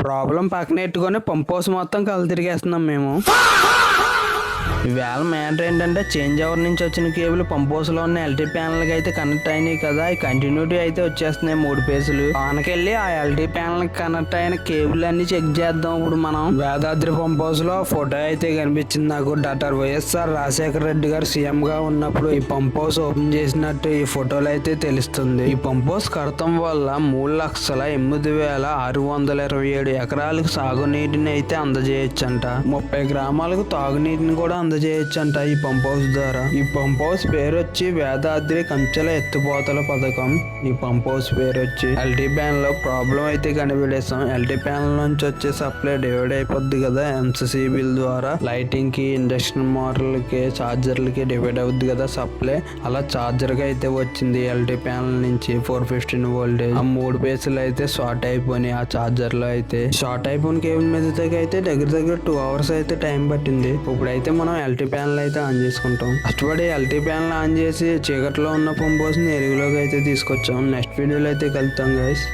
Problem పక్కన పెట్టుకొని pump house మొత్తం కళ్ళు తిరిగేస్తున్నాం మేము. ఈవేళ మ్యాటర్ ఏంటంటే చేంజ్ ఓవర్ నుంచి వచ్చిన కేబుల్ పంప్ హౌస్ లో ఉన్న ఎల్టీ ప్యానల్ కి అయితే కనెక్ట్ అయినాయి కదా. ఈ కంటిన్యూటీ అయితే వచ్చేస్తున్నాయి 3 పేసులు. ఆనకెళ్ళి ఆ ఎల్టీ ప్యానల్ కి కనెక్ట్ అయిన కేబుల్ అన్ని చెక్ చేద్దాం. ఇప్పుడు మనం వేదాద్రి పంప్ హౌస్ లో ఫోటో అయితే కనిపించింది నాకు. డాక్టర్ వైఎస్ఆర్ రాజశేఖర రెడ్డి గారు సీఎం గా ఉన్నప్పుడు ఈ పంప్ హౌస్ ఓపెన్ చేసినట్టు ఈ ఫోటోలో అయితే తెలుస్తుంది. ఈ పంప్ హౌస్ కడతం వల్ల 3,08,627 ఎకరాలకు సాగునీటిని అయితే అందజేయొచ్చంట. 30 గ్రామాలకు తాగునీటిని కూడా అందజేయొచ్చంట ఈ పంప్ హౌస్ ద్వారా. ఈ పంప్ హౌస్ పేరు వచ్చి వేదాద్రి కంచెల ఎత్తిపోతల పథకం. ఈ పంప్ హౌస్ పేరు వచ్చి ఎల్టీ ప్యానల్ లో ప్రాబ్లం అయితే కనిపెట్టేస్తాం. ఎల్టీ ప్యానల్ నుంచి వచ్చే సప్లై డివైడ్ అయిపోద్ది కదా ఎంసీబీల ద్వారా. లైటింగ్ కి, ఇండక్షన్ మోటార్లకి, చార్జర్లకి డివైడ్ అవుద్ది కదా సప్లై. అలా చార్జర్ గా అయితే వచ్చింది ఎల్టీ ప్యానల్ నుంచి 415 వోల్టేజ్. ఆ 3 పేసులు అయితే షార్ట్ అయిపోయినాయి. ఆ చార్జర్ లో అయితే షార్ట్ అయిపోయిన కేబుల్ మీద అయితే దగ్గర 2 అవర్స్ అయితే టైం పట్టింది. ఇప్పుడైతే మనం ఎల్టీ ప్యానల్ అయితే ఆన్ చేసుకుంటాం. కష్టపడి ఎల్టీ ప్యానల్ ఆన్ చేసి చీకట్లో ఉన్న పంప్ హౌస్ ని ఎలుగులోకి అయితే తీసుకొచ్చాం. నెక్స్ట్ వీడియోలో అయితే కలుద్దాం గైస్.